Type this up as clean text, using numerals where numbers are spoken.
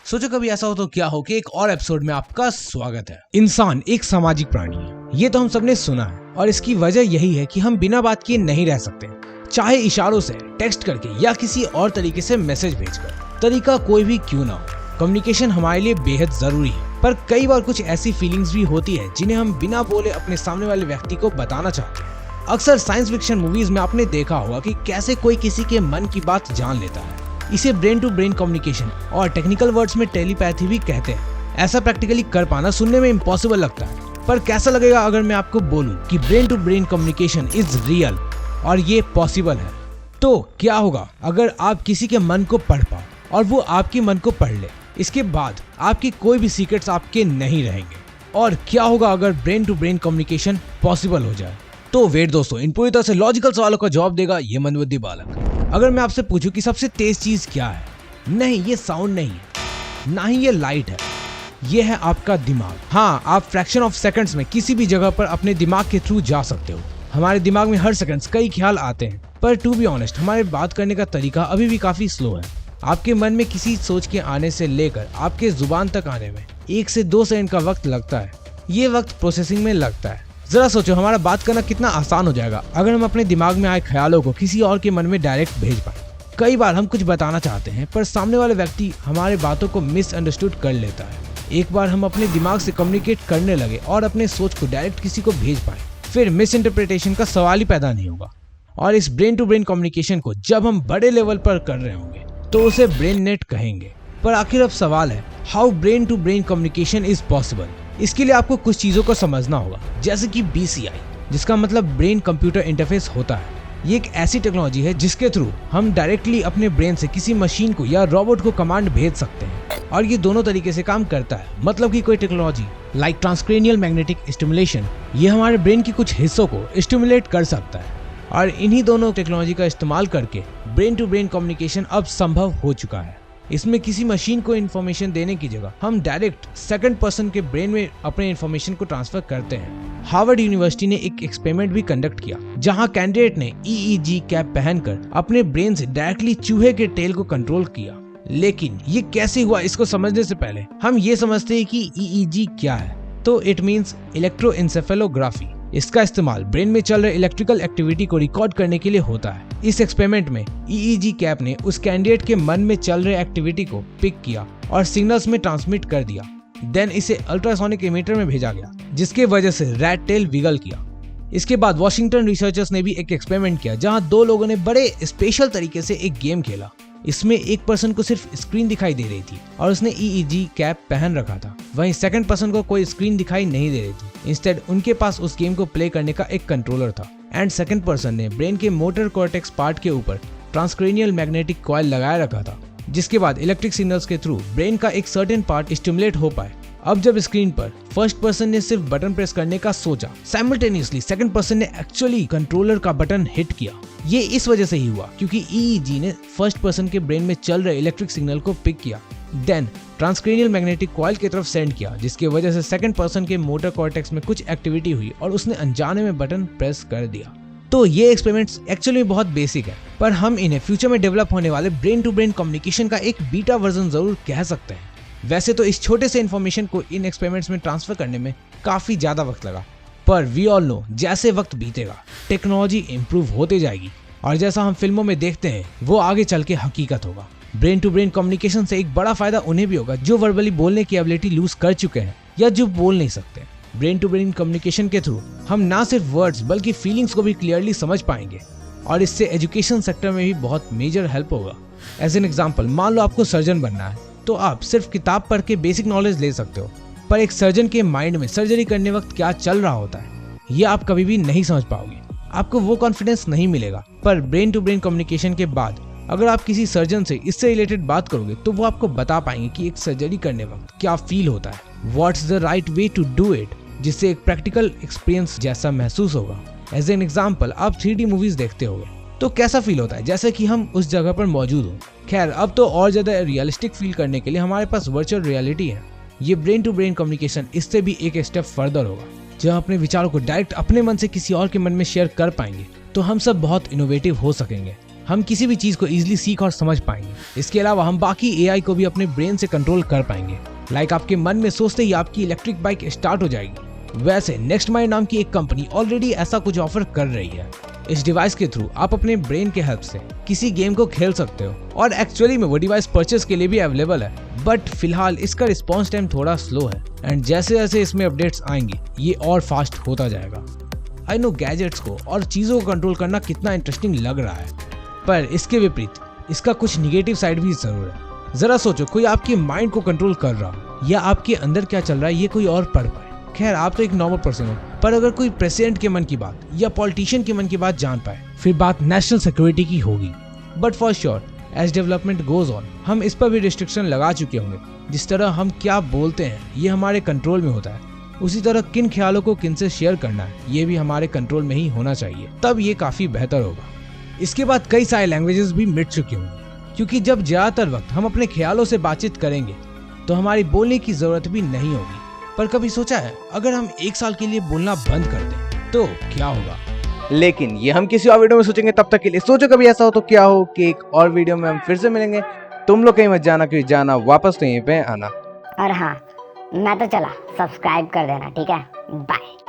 सोचो कभी ऐसा हो तो क्या हो कि एक और एपिसोड में आपका स्वागत है। इंसान एक सामाजिक प्राणी है, ये तो हम सबने सुना है और इसकी वजह यही है कि हम बिना बात किए नहीं रह सकते, चाहे इशारों से, टेक्स्ट करके या किसी और तरीके से मैसेज भेजकर। तरीका कोई भी क्यों ना हो, कम्युनिकेशन हमारे लिए बेहद जरूरी है। पर कई बार कुछ ऐसी फीलिंग्स भी होती है जिन्हें हम बिना बोले अपने सामने वाले व्यक्ति को बताना चाहते हैं। अक्सर साइंस फिक्शन मूवीज में आपने देखा होगा कि कैसे कोई किसी के मन की बात जान लेता है। इसे ब्रेन टू ब्रेन कम्युनिकेशन और टेक्निकल वर्ड्स में टेलीपैथी भी कहते हैं। ऐसा प्रैक्टिकली कर पाना सुनने में इम्पॉसिबल लगता है, पर कैसा लगेगा अगर मैं आपको बोलूं कि brain to brain communication is real और ये पॉसिबल है। तो क्या होगा अगर आप किसी के मन को पढ़ पाओ और वो आपके मन को पढ़ ले। इसके बाद आपकी कोई भी सीक्रेट्स आपके नहीं रहेंगे। और क्या होगा अगर brain to brain communication possible हो जाए। तो वेट दोस्तों, इन पूरी तरह से लॉजिकल सवालों का जवाब देगा ये मंदबुद्धि बालक। अगर मैं आपसे पूछूं कि सबसे तेज चीज क्या है, नहीं ये साउंड नहीं है, ना ही ये लाइट है, ये है आपका दिमाग। हाँ, आप फ्रैक्शन ऑफ सेकंड्स में किसी भी जगह पर अपने दिमाग के थ्रू जा सकते हो। हमारे दिमाग में हर सेकंड्स कई ख्याल आते हैं, पर टू बी ऑनेस्ट हमारे बात करने का तरीका अभी भी काफी स्लो है। आपके मन में किसी सोच के आने से लेकर आपके जुबान तक आने में 1 से 2 सेकंड का वक्त लगता है। ये वक्त प्रोसेसिंग में लगता है। जरा सोचो हमारा बात करना कितना आसान हो जाएगा अगर हम अपने दिमाग में आए ख्यालों को किसी और के मन में डायरेक्ट भेज पाए। कई बार हम कुछ बताना चाहते हैं पर सामने वाले व्यक्ति हमारे बातों को मिसअंडरस्टूड कर लेता है। एक बार हम अपने दिमाग से कम्युनिकेट करने लगे और अपने सोच को डायरेक्ट किसी को भेज पाए, फिर मिस इंटरप्रिटेशन का सवाल ही पैदा नहीं होगा। और इस ब्रेन टू ब्रेन कम्युनिकेशन को जब हम बड़े लेवल पर कर रहे होंगे तो उसे ब्रेन नेट कहेंगे। पर आखिर अब सवाल है, how brain to brain communication is possible. इसके लिए आपको कुछ चीजों को समझना होगा, जैसे कि BCI, जिसका मतलब ब्रेन कंप्यूटर इंटरफेस होता है। ये एक ऐसी टेक्नोलॉजी है जिसके थ्रू हम डायरेक्टली अपने ब्रेन से किसी मशीन को या रोबोट को कमांड भेज सकते हैं, और ये दोनों तरीके से काम करता है। मतलब कि कोई technology like transcranial magnetic stimulation, ये हमारे ब्रेन के कुछ हिस्सों को स्टिमुलेट कर सकता है। और इन्हीं दोनों टेक्नोलॉजी का इस्तेमाल करके ब्रेन टू ब्रेन कम्युनिकेशन अब संभव हो चुका है। इसमें किसी मशीन को इन्फॉर्मेशन देने की जगह हम डायरेक्ट सेकंड पर्सन के ब्रेन में अपने इन्फॉर्मेशन को ट्रांसफर करते हैं। हार्वर्ड यूनिवर्सिटी ने एक एक्सपेरिमेंट भी कंडक्ट किया जहां कैंडिडेट ने EEG कैप पहनकर अपने ब्रेन से डायरेक्टली चूहे के टेल को कंट्रोल किया। लेकिन ये कैसे हुआ, इसको समझने से पहले हम ये समझते हैं कि EEG क्या है। तो इट मीन्स इलेक्ट्रोएन्सेफेलोग्राफी। इसका इस्तेमाल ब्रेन में चल रहे इलेक्ट्रिकल एक्टिविटी को रिकॉर्ड करने के लिए होता है। इस एक्सपेरिमेंट में EEG कैप ने उस कैंडिडेट के मन में चल रहे एक्टिविटी को पिक किया और सिग्नल्स में ट्रांसमिट कर दिया। देन इसे अल्ट्रासोनिक इमीटर में भेजा गया, जिसके वजह से रैट टेल विगल किया। इसके बाद वॉशिंगटन रिसर्चर्स ने भी एक एक्सपेरिमेंट किया जहां 2 लोगों ने बड़े स्पेशल तरीके से एक गेम खेला। इसमें एक पर्सन को सिर्फ स्क्रीन दिखाई दे रही थी और उसने EEG कैप पहन रखा था। वहीं सेकंड पर्सन को कोई स्क्रीन दिखाई नहीं दे रही थी। इंस्टेड उनके पास उस गेम को प्ले करने का एक कंट्रोलर था। एंड सेकंड पर्सन ने ब्रेन के मोटर कॉर्टेक्स पार्ट के ऊपर ट्रांसक्रेनियल मैग्नेटिक कॉइल लगाए रखा था, जिसके बाद इलेक्ट्रिक सिग्नल्स के थ्रू ब्रेन का एक सर्टेन पार्ट स्टिमुलेट हो पाए। अब जब स्क्रीन पर फर्स्ट पर्सन ने सिर्फ बटन प्रेस करने का सोचा, साइमल्टेनियसली सेकंड पर्सन ने एक्चुअली कंट्रोलर का बटन हिट किया। ये इस वजह से ही हुआ क्योंकि EEG ने फर्स्ट पर्सन के ब्रेन में चल रहे इलेक्ट्रिक सिग्नल को पिक किया, देन ट्रांसक्रेनियल मैग्नेटिक कॉइल की तरफ सेंड किया, जिसकी वजह से सेकंड पर्सन के मोटर कॉर्टेक्स में कुछ एक्टिविटी हुई और उसने अनजाने में बटन प्रेस कर दिया। तो ये एक्सपेरिमेंट्स एक्चुअली बहुत बेसिक है, पर हम इन्हें फ्यूचर में डेवलप होने वाले ब्रेन टू ब्रेन कम्युनिकेशन का एक बीटा वर्जन जरूर कह सकते हैं। वैसे तो इस छोटे से इन्फॉर्मेशन को इन एक्सपेरिमेंट्स में ट्रांसफर करने में काफी ज्यादा वक्त लगा, पर वी ऑल नो जैसे वक्त बीतेगा टेक्नोलॉजी इंप्रूव होते जाएगी और जैसा हम फिल्मों में देखते हैं वो आगे चल के हकीकत होगा। ब्रेन टू ब्रेन कम्युनिकेशन से एक बड़ा फायदा उन्हें भी होगा जो वर्बली बोलने की एबिलिटी लूज कर चुके हैं या जो बोल नहीं सकते। ब्रेन टू ब्रेन कम्युनिकेशन के थ्रू हम ना सिर्फ वर्ड्स बल्कि फीलिंग्स को भी क्लियरली समझ पाएंगे और इससे एजुकेशन सेक्टर में भी बहुत मेजर हेल्प होगा। एज एन एग्जाम्पल, मान लो आपको सर्जन बनना है तो आप सिर्फ किताब पढ़ के बेसिक नॉलेज ले सकते हो, पर एक सर्जन के माइंड में सर्जरी करने वक्त क्या चल रहा होता है ये आप कभी भी नहीं समझ पाओगे। आपको वो कॉन्फिडेंस नहीं मिलेगा। पर ब्रेन टू ब्रेन कम्युनिकेशन के बाद अगर आप किसी सर्जन से इससे रिलेटेड बात करोगे तो वो आपको बता पाएंगे कि एक सर्जरी करने वक्त क्या फील होता है, what's the right way to do it, जिससे एक प्रैक्टिकल एक्सपीरियंस जैसा महसूस होगा। एज एन एग्जाम्पल, आप 3D मूवीज देखते होगे तो कैसा फील होता है, जैसे कि हम उस जगह पर मौजूद हो। खैर, अब तो और ज्यादा रियलिस्टिक फील करने के लिए हमारे पास वर्चुअल रियलिटी है। ये ब्रेन टू ब्रेन कम्युनिकेशन इससे भी एक स्टेप फर्दर होगा, जहाँ अपने विचारों को डायरेक्ट अपने मन से किसी और के मन में शेयर कर पाएंगे। तो हम सब बहुत इनोवेटिव हो सकेंगे। हम किसी भी चीज को इजीली सीख और समझ पाएंगे। इसके अलावा हम बाकी एआई को भी अपने ब्रेन से कंट्रोल कर पाएंगे। लाइक आपके मन में सोचते ही आपकी इलेक्ट्रिक बाइक स्टार्ट हो जाएगी। वैसे नेक्स्ट माइंड नाम की एक कंपनी ऑलरेडी ऐसा कुछ ऑफर कर रही है। इस डिवाइस के थ्रू आप अपने ब्रेन के हेल्प से किसी गेम को खेल सकते हो और एक्चुअली में वो डिवाइस परचेस के लिए भी अवेलेबल है, बट फिलहाल इसका रिस्पॉन्स टाइम थोड़ा स्लो है एंड जैसे जैसे इसमें अपडेट्स आएंगे ये और फास्ट होता जाएगा। आई नो गैजेट्स को और चीजों को कंट्रोल करना कितना इंटरेस्टिंग लग रहा है, पर इसके विपरीत इसका कुछ निगेटिव साइड भी जरूर है। जरा सोचो, कोई आपके माइंड को कंट्रोल कर रहा हो या आपके अंदर क्या चल रहा है ये कोई और पढ़ पाए। खैर आप तो एक नॉर्मल पर्सन हो, पर अगर कोई प्रेसिडेंट के मन की बात या पॉलिटिशियन के मन की बात जान पाए फिर बात नेशनल सिक्योरिटी की होगी। But for sure as development goes on हम इस पर भी रिस्ट्रिक्शन लगा चुके होंगे। जिस तरह हम क्या बोलते हैं ये हमारे कंट्रोल में होता है, उसी तरह किन ख्यालों को किन से शेयर करना है ये भी हमारे कंट्रोल में ही होना चाहिए, तब ये काफी बेहतर होगा। इसके बाद कई सारे लैंग्वेजेस भी मिट चुके होंगे, क्योंकि जब ज्यादातर वक्त हम अपने ख्यालों से बातचीत करेंगे तो हमारी बोलने की जरूरत भी नहीं होगी। पर कभी सोचा है अगर हम 1 साल के लिए बोलना बंद कर दें तो क्या होगा? लेकिन ये हम किसी और वीडियो में सोचेंगे। तब तक के लिए सोचो कभी ऐसा हो तो क्या हो कि एक और वीडियो में हम फिर से मिलेंगे। तुम लोग कहीं मत जाना, क्योंकि जाना वापस तो यहीं पे आना। और हाँ, मैं तो चला, सब्सक्राइब कर देना, ठीक है? बाय।